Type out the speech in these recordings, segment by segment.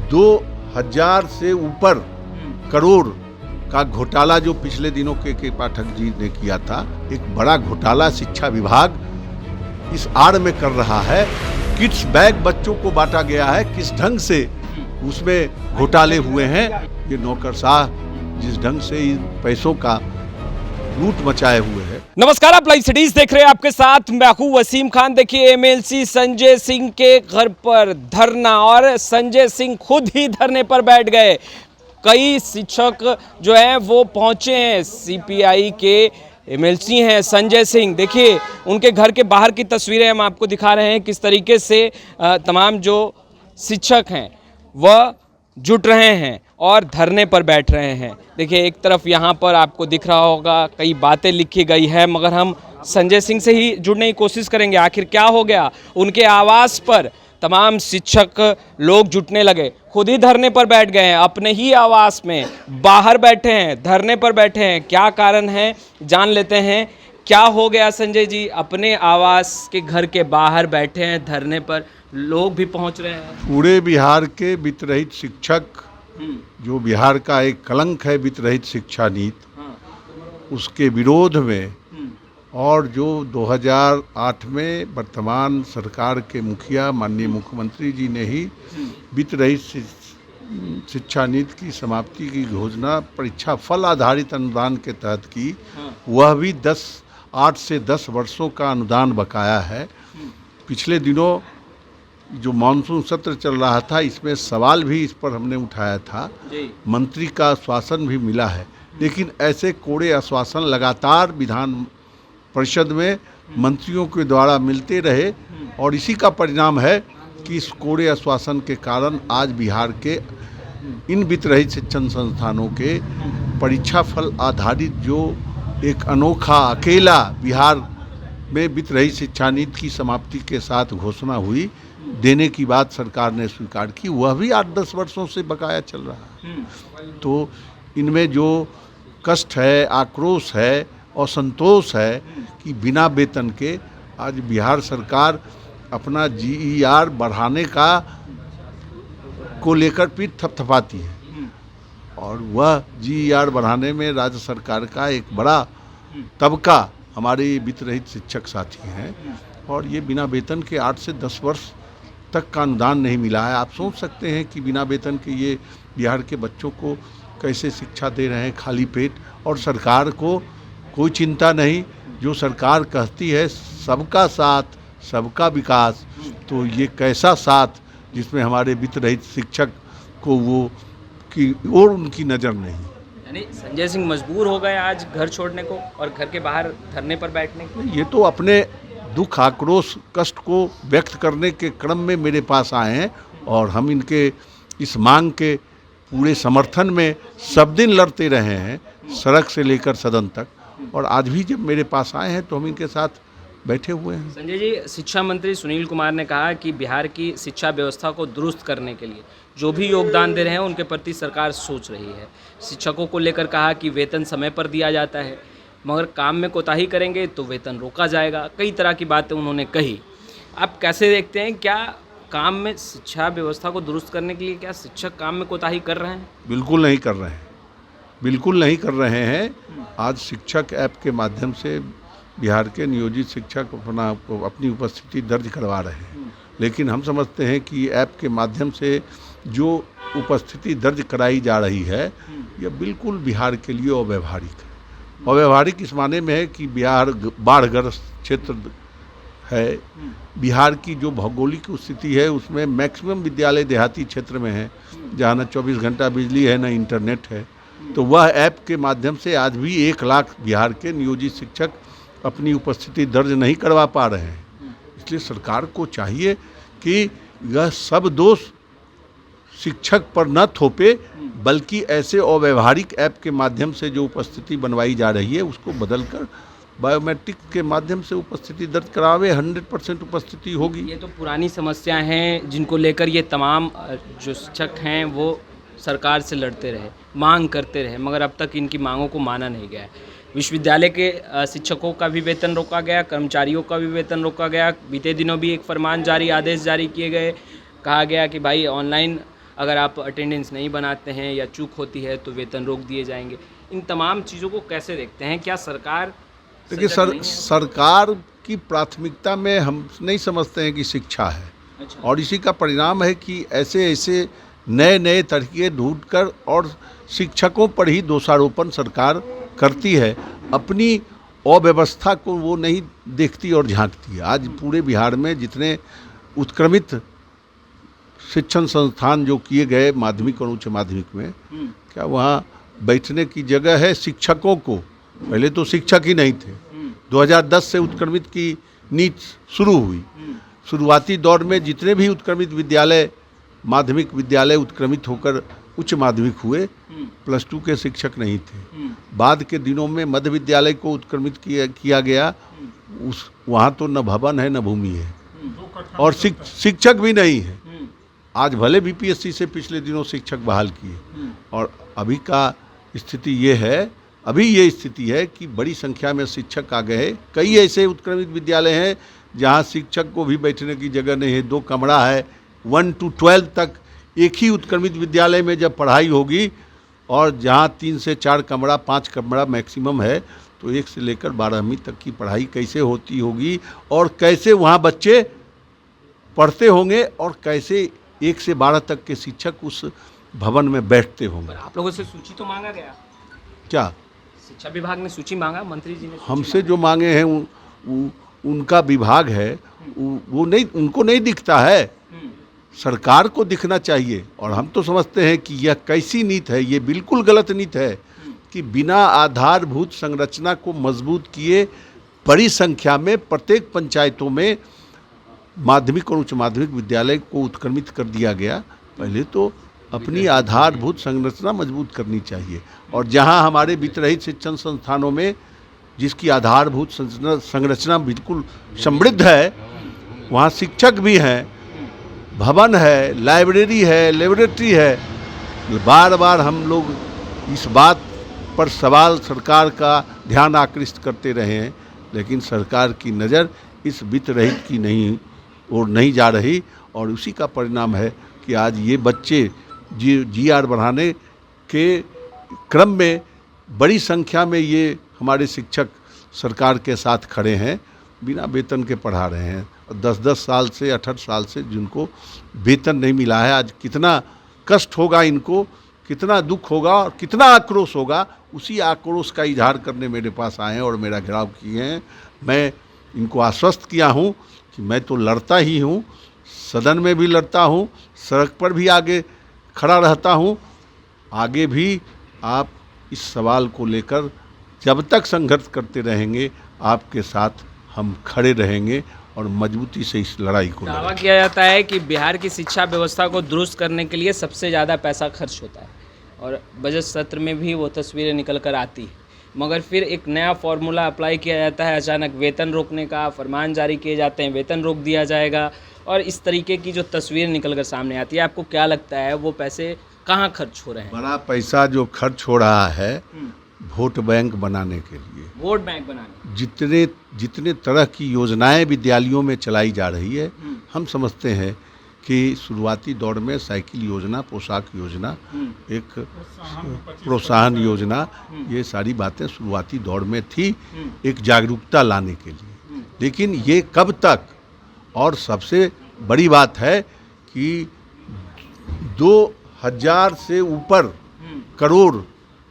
2000 से ऊपर करोड़ का घोटाला जो पिछले दिनों के पाठक जी ने किया था, एक बड़ा घोटाला शिक्षा विभाग इस आड़ में कर रहा है। किड्स बैग बच्चों को बांटा गया है, किस ढंग से उसमें घोटाले हुए हैं। ये नौकरशाह जिस ढंग से इन पैसों का लूट मचाए हुए हैं। नमस्कार, आप लाइव सिटीज देख रहे हैं, आपके साथ मैं हूं वसीम खान। देखिए, एमएलसी संजय सिंह के घर पर धरना, और संजय सिंह खुद ही धरने पर बैठ गए। कई शिक्षक जो हैं वो पहुंचे हैं। सीपीआई के एमएलसी हैं संजय सिंह। देखिए, उनके घर के बाहर की तस्वीरें हम आपको दिखा रहे हैं, किस तरीके से तमाम जो शिक्षक हैं वह जुट रहे हैं और धरने पर बैठ रहे हैं। देखिए, एक तरफ यहाँ पर आपको दिख रहा होगा कई बातें लिखी गई है, मगर हम संजय सिंह से ही जुड़ने की कोशिश करेंगे। आखिर क्या हो गया? उनके आवास पर तमाम शिक्षक लोग जुटने लगे, खुद ही धरने पर बैठ गए हैं, अपने ही आवास में बाहर बैठे हैं, धरने पर बैठे हैं। क्या कारण है, जान लेते हैं। क्या हो गया संजय जी? अपने आवास के घर के बाहर बैठे हैं धरने पर, लोग भी पहुंच रहे हैं। पूरे बिहार के वित्त रहित शिक्षक, जो बिहार का एक कलंक है वित्त रहित शिक्षा नीति, उसके विरोध में, और जो 2008 में वर्तमान सरकार के मुखिया माननीय मुख्यमंत्री जी ने ही वित्त रहित शिक्षा नीति की समाप्ति की घोषणा परीक्षा फल आधारित अनुदान के तहत की, वह भी 8 से 10 वर्षों का अनुदान बकाया है। पिछले दिनों जो मानसून सत्र चल रहा था, इसमें सवाल भी इस पर हमने उठाया था। मंत्री का आश्वासन भी मिला है, लेकिन ऐसे कोड़े आश्वासन लगातार विधान परिषद में मंत्रियों के द्वारा मिलते रहे, और इसी का परिणाम है कि इस कोड़े आश्वासन के कारण आज बिहार के इन वित्त रहित शिक्षण संस्थानों के परीक्षा फल आधारित जो एक अनोखा अकेला बिहार में वित्त रहित शिक्षा नीति की समाप्ति के साथ घोषणा हुई, देने की बात सरकार ने स्वीकार की, वह भी 8-10 वर्षों से बकाया चल रहा है। तो इनमें जो कष्ट है, आक्रोश है, असंतोष है कि बिना वेतन के आज बिहार सरकार अपना जीईआर बढ़ाने को लेकर पीठ थपथपाती है, और वह जीईआर बढ़ाने में राज्य सरकार का एक बड़ा तबका हमारे वित्त रहित शिक्षक साथी हैं, और ये बिना वेतन के 8 से 10 वर्ष तक का अनुदान नहीं मिला है। आप सोच सकते हैं कि बिना वेतन के ये बिहार के बच्चों को कैसे शिक्षा दे रहे हैं खाली पेट, और सरकार को कोई चिंता नहीं। जो सरकार कहती है सबका साथ सबका विकास, तो ये कैसा साथ जिसमें हमारे वित्त रहित शिक्षक को वो की और उनकी नज़र नहीं। यानी संजय सिंह मजबूर हो गए आज घर छोड़ने को और घर के बाहर धरने पर बैठने को। ये तो अपने दुख, आक्रोश, कष्ट को व्यक्त करने के क्रम में मेरे पास आए हैं, और हम इनके इस मांग के पूरे समर्थन में सब दिन लड़ते रहे हैं, सड़क से लेकर सदन तक, और आज भी जब मेरे पास आए हैं तो हम इनके साथ बैठे हुए हैं। संजय जी, शिक्षा मंत्री सुनील कुमार ने कहा कि बिहार की शिक्षा व्यवस्था को दुरुस्त करने के लिए जो भी योगदान दे रहे हैं उनके प्रति सरकार सोच रही है। शिक्षकों को लेकर कहा कि वेतन समय पर दिया जाता है, मगर काम में कोताही करेंगे तो वेतन रोका जाएगा। कई तरह की बातें उन्होंने कही। आप कैसे देखते हैं, क्या काम में शिक्षा व्यवस्था को दुरुस्त करने के लिए क्या शिक्षक काम में कोताही कर रहे हैं? बिल्कुल नहीं कर रहे हैं, बिल्कुल नहीं कर रहे हैं। आज शिक्षक ऐप के माध्यम से बिहार के नियोजित शिक्षक अपनी उपस्थिति दर्ज करवा रहे हैं, लेकिन हम समझते हैं कि ऐप के माध्यम से जो उपस्थिति दर्ज कराई जा रही है, यह बिल्कुल बिहार के लिए अव्यवहारिक है। अव्यवहारिक इस माने में है कि बिहार बाढ़ग्रस्त क्षेत्र है। बिहार की जो भौगोलिक स्थिति है उसमें मैक्सिमम विद्यालय देहाती क्षेत्र में है, जहाँ न 24 घंटा बिजली है, न इंटरनेट है। तो वह ऐप के माध्यम से आज भी 1 लाख बिहार के नियोजित शिक्षक अपनी उपस्थिति दर्ज नहीं करवा पा रहे हैं। इसलिए सरकार को चाहिए कि यह सब दोष शिक्षक पर न थोपे, बल्कि ऐसे अव्यवहारिक ऐप के माध्यम से जो उपस्थिति बनवाई जा रही है उसको बदलकर बायोमेट्रिक के माध्यम से उपस्थिति दर्ज करावे। 100% उपस्थिति होगी। ये तो पुरानी समस्याएं हैं जिनको लेकर ये तमाम जो शिक्षक हैं वो सरकार से लड़ते रहे, मांग करते रहे, मगर अब तक इनकी मांगों को माना नहीं गया है। विश्वविद्यालय के शिक्षकों का भी वेतन रोका गया, कर्मचारियों का भी वेतन रोका गया। बीते दिनों भी एक फरमान जारी, आदेश जारी किए गए, कहा गया कि भाई ऑनलाइन अगर आप अटेंडेंस नहीं बनाते हैं या चूक होती है तो वेतन रोक दिए जाएंगे। इन तमाम चीज़ों को कैसे देखते हैं? क्या सरकार देखिए सरकार की प्राथमिकता में हम नहीं समझते हैं कि शिक्षा है। अच्छा। और इसी का परिणाम है कि ऐसे ऐसे नए नए तरीके ढूंढकर और शिक्षकों पर ही दोषारोपण सरकार करती है। अपनी अव्यवस्था को वो नहीं देखती और झांकती है। आज पूरे बिहार में जितने उत्क्रमित शिक्षण संस्थान जो किए गए माध्यमिक और उच्च माध्यमिक में, क्या वहाँ बैठने की जगह है शिक्षकों को? पहले तो शिक्षक ही नहीं थे। 2010 से उत्क्रमित की नीति शुरू हुई। शुरुआती दौर में जितने भी उत्क्रमित विद्यालय, माध्यमिक विद्यालय उत्क्रमित होकर उच्च माध्यमिक हुए, +2 के शिक्षक नहीं थे। बाद के दिनों में मध्य विद्यालय को उत्क्रमित किया गया। वहाँ तो न भवन है न भूमि है और शिक्षक भी नहीं है। आज भले बीपीएससी से पिछले दिनों शिक्षक बहाल किए और अभी का स्थिति ये है, अभी ये स्थिति है कि बड़ी संख्या में शिक्षक आ गए हैं। कई ऐसे उत्क्रमित विद्यालय हैं जहाँ शिक्षक को भी बैठने की जगह नहीं है। 2 कमरा है। 1 to 12 तक एक ही उत्क्रमित विद्यालय में जब पढ़ाई होगी और जहाँ 3 से 4 कमरा 5 कमरा मैक्सिमम है, तो 1 से लेकर 12वीं तक की पढ़ाई कैसे होती होगी और कैसे वहाँ बच्चे पढ़ते होंगे और कैसे 1 से 12 तक के शिक्षक उस भवन में बैठते होंगे। आप लोगों से सूची तो मांगा गया क्या? शिक्षा विभाग ने सूची मांगा, मंत्री जी ने हमसे जो मांगे हैं उनका विभाग है, वो नहीं, उनको नहीं दिखता है। सरकार को दिखना चाहिए। और हम तो समझते हैं कि यह कैसी नीति है, ये बिल्कुल गलत नीति है कि बिना आधारभूत संरचना को मजबूत किए बड़ी संख्या में प्रत्येक पंचायतों में माध्यमिक और उच्च माध्यमिक विद्यालय को उत्क्रमित कर दिया गया। पहले तो अपनी आधारभूत संरचना मजबूत करनी चाहिए। और जहां हमारे वित्तरहित शिक्षण संस्थानों में जिसकी आधारभूत संरचना बिल्कुल समृद्ध है, वहाँ शिक्षक भी हैं, भवन है, लाइब्रेरी है, लेबोरेटरी है। बार बार हम लोग इस बात पर सवाल सरकार का ध्यान आकृष्ट करते रहे हैं, लेकिन सरकार की नज़र इस वित्त रहित की नहीं जा रही। और उसी का परिणाम है कि आज ये बच्चे GR बढ़ाने के क्रम में बड़ी संख्या में ये हमारे शिक्षक सरकार के साथ खड़े हैं, बिना वेतन के पढ़ा रहे हैं। 10-10 साल से 18 साल से जिनको वेतन नहीं मिला है, आज कितना कष्ट होगा इनको, कितना दुख होगा और कितना आक्रोश होगा। उसी आक्रोश का इजहार करने मेरे पास आए हैं और मेरा घेराव किए हैं। मैं इनको आश्वस्त किया हूँ कि मैं तो लड़ता ही हूँ, सदन में भी लड़ता हूँ, सड़क पर भी आगे खड़ा रहता हूँ। आगे भी आप इस सवाल को लेकर जब तक संघर्ष करते रहेंगे, आपके साथ हम खड़े रहेंगे और मजबूती से इस लड़ाई को दावा किया जाता है कि बिहार की शिक्षा व्यवस्था को दुरुस्त करने के लिए सबसे ज़्यादा पैसा खर्च होता है और बजट सत्र में भी वो तस्वीरें निकल कर आती है, मगर फिर एक नया फॉर्मूला अप्लाई किया जाता है। अचानक वेतन रोकने का फरमान जारी किए जाते हैं, वेतन रोक दिया जाएगा और इस तरीके की जो तस्वीर निकल कर सामने आती है, आपको क्या लगता है वो पैसे कहाँ खर्च हो रहे हैं? बड़ा पैसा जो खर्च हो रहा है वोट बैंक बनाने के लिए, वोट बैंक बनाने, जितने तरह की योजनाएं विद्यालयों में चलाई जा रही है, हम समझते हैं कि शुरुआती दौर में साइकिल योजना, पोशाक योजना, एक प्रोत्साहन योजना, ये सारी बातें शुरुआती दौर में थी एक जागरूकता लाने के लिए। लेकिन ये कब तक? और सबसे बड़ी बात है कि 2000 से ऊपर करोड़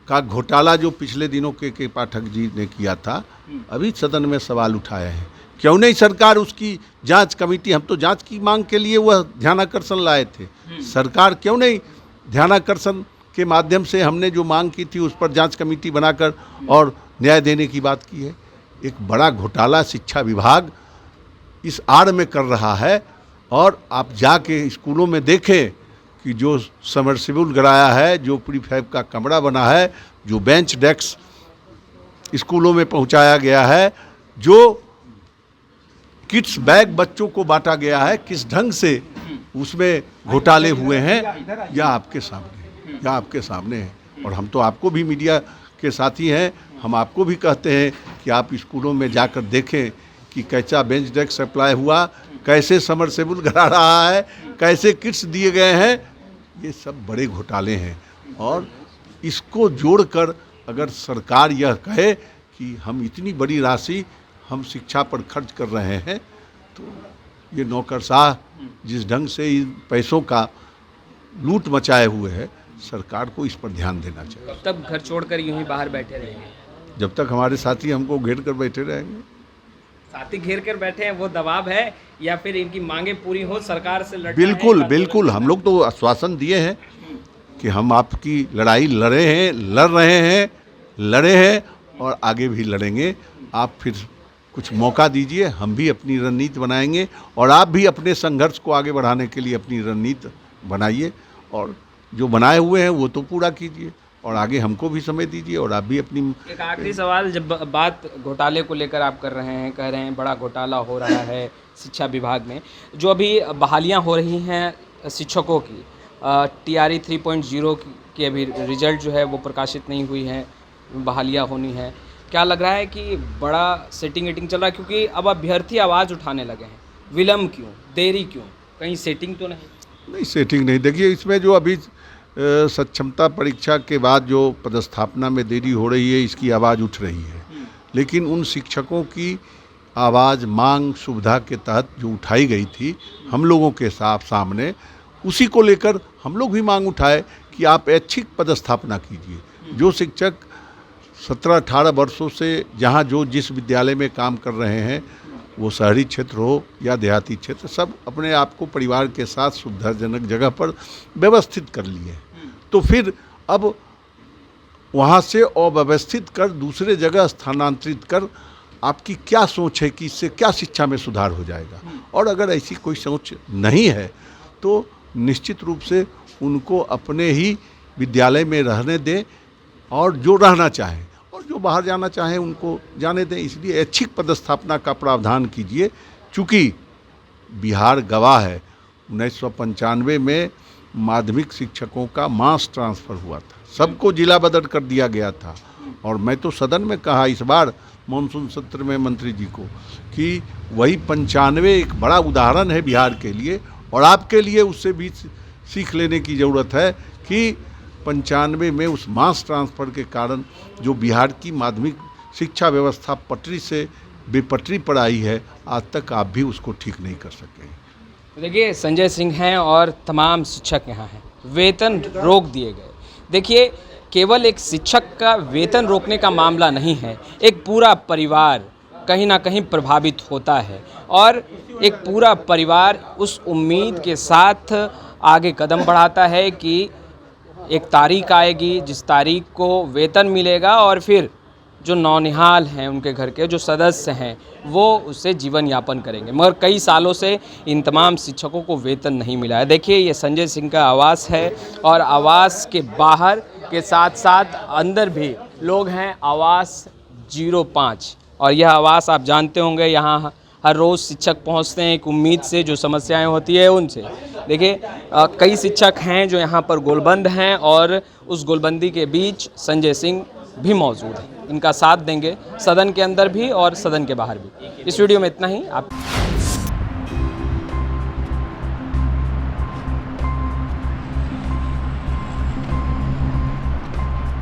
का घोटाला जो पिछले दिनों के पाठक जी ने किया था, अभी सदन में सवाल उठाया है। क्यों नहीं सरकार उसकी जांच कमेटी, हम तो जांच की मांग के लिए वह ध्यानाकर्षण लाए थे, सरकार क्यों नहीं ध्यानाकर्षण के माध्यम से हमने जो मांग की थी उस पर जांच कमेटी बनाकर और न्याय देने की बात की है। एक बड़ा घोटाला शिक्षा विभाग इस आड़ में कर रहा है। और आप जाके स्कूलों में देखें कि जो सबमर्सिबल गिराया है, जो प्रीफैब का कमरा बना है, जो बेंच डेस्क स्कूलों में पहुंचाया गया है, जो किड्स बैग बच्चों को बांटा गया है, किस ढंग से उसमें घोटाले हुए हैं, यह आपके सामने है। और हम तो आपको भी मीडिया के साथी हैं, हम आपको भी कहते हैं कि आप स्कूलों में जाकर देखें कि कैसा बेंच डेस्क सप्लाई हुआ, कैसे सबमर्सिबल गिरा रहा है, कैसे किट्स दिए गए हैं। ये सब बड़े घोटाले हैं। और इसको जोड़कर अगर सरकार यह कहे कि हम इतनी बड़ी राशि हम शिक्षा पर खर्च कर रहे हैं, तो ये नौकरशाह जिस ढंग से इन पैसों का लूट मचाए हुए है, सरकार को इस पर ध्यान देना चाहिए। तब घर छोड़कर यूं ही बाहर बैठे रहेंगे? जब तक हमारे साथी हमको घेर कर बैठे रहेंगे। साथी घेर कर बैठे हैं, वो दबाव है या फिर इनकी मांगे पूरी हो, सरकार से लड़ना है? बिल्कुल बिल्कुल, हम लोग तो आश्वासन दिए हैं कि हम आपकी लड़ाई लड़ रहे हैं और आगे भी लड़ेंगे। आप फिर कुछ मौका दीजिए, हम भी अपनी रणनीति बनाएंगे और आप भी अपने संघर्ष को आगे बढ़ाने के लिए अपनी रणनीति बनाइए, और जो बनाए हुए हैं वो तो पूरा कीजिए और आगे हमको भी समय दीजिए। और आप भी अपनी एक आखिरी सवाल, जब बात घोटाले को लेकर आप कर रहे हैं, कह रहे हैं बड़ा घोटाला हो रहा है शिक्षा विभाग में, जो अभी बहालियां हो रही हैं शिक्षकों की, TRE 3.0 की अभी रिजल्ट जो है वो प्रकाशित नहीं हुई है, बहालियां होनी है, क्या लग रहा है कि बड़ा सेटिंग वेटिंग चल रहा है? क्योंकि अब अभ्यर्थी आवाज़ उठाने लगे हैं, विलम्ब क्यों, देरी क्यों, कहीं सेटिंग तो नहीं? सेटिंग नहीं। देखिए, इसमें जो अभी सक्षमता परीक्षा के बाद जो पदस्थापना में देरी हो रही है, इसकी आवाज़ उठ रही है, लेकिन उन शिक्षकों की आवाज़ मांग सुविधा के तहत जो उठाई गई थी हम लोगों के सामने, उसी को लेकर हम लोग भी मांग उठाए कि आप ऐच्छिक पदस्थापना कीजिए। जो शिक्षक 17-18 वर्षों से जहाँ जो जिस विद्यालय में काम कर रहे हैं, वो शहरी क्षेत्र हो या देहाती क्षेत्र, सब अपने आप को परिवार के साथ सुविधाजनक जगह पर व्यवस्थित कर लिए। तो फिर अब वहाँ से अव्यवस्थित कर दूसरे जगह स्थानांतरित कर आपकी क्या सोच है कि इससे क्या शिक्षा में सुधार हो जाएगा? और अगर ऐसी कोई सोच नहीं है तो निश्चित रूप से उनको अपने ही विद्यालय में रहने दें, और जो रहना चाहें और जो बाहर जाना चाहें उनको जाने दें। इसलिए ऐच्छिक पदस्थापना का प्रावधान कीजिए। चूँकि बिहार गवाह है, 1995 में माध्यमिक शिक्षकों का मास ट्रांसफ़र हुआ था, सबको जिला बदल कर दिया गया था। और मैं तो सदन में कहा इस बार मानसून सत्र में मंत्री जी को कि वही 95 एक बड़ा उदाहरण है बिहार के लिए, और आपके लिए उससे भी सीख लेने की ज़रूरत है कि 95 में उस मास ट्रांसफ़र के कारण जो बिहार की माध्यमिक शिक्षा व्यवस्था पटरी से बेपटरी पर आई है, आज तक आप भी उसको ठीक नहीं कर सके। देखिए, संजय सिंह हैं और तमाम शिक्षक यहाँ हैं, वेतन रोक दिए गए। देखिए, केवल एक शिक्षक का वेतन रोकने का मामला नहीं है, एक पूरा परिवार कहीं ना कहीं प्रभावित होता है, और एक पूरा परिवार उस उम्मीद के साथ आगे कदम बढ़ाता है कि एक तारीख आएगी जिस तारीख को वेतन मिलेगा, और फिर जो नौनिहाल हैं उनके घर के जो सदस्य हैं वो उससे जीवन यापन करेंगे। मगर कई सालों से इन तमाम शिक्षकों को वेतन नहीं मिला है। देखिए, ये संजय सिंह का आवास है, और आवास के बाहर के साथ साथ अंदर भी लोग हैं, आवास 05, और यह आवास आप जानते होंगे, यहाँ हर रोज़ शिक्षक पहुँचते हैं एक उम्मीद से, जो समस्याएं होती है उनसे। देखिए, कई शिक्षक हैं जो यहाँ पर गोलबंद हैं, और उस गोलबंदी के बीच संजय सिंह भी मौजूद हैं, इनका साथ देंगे सदन के अंदर भी और सदन के बाहर भी। इस वीडियो में इतना ही। आप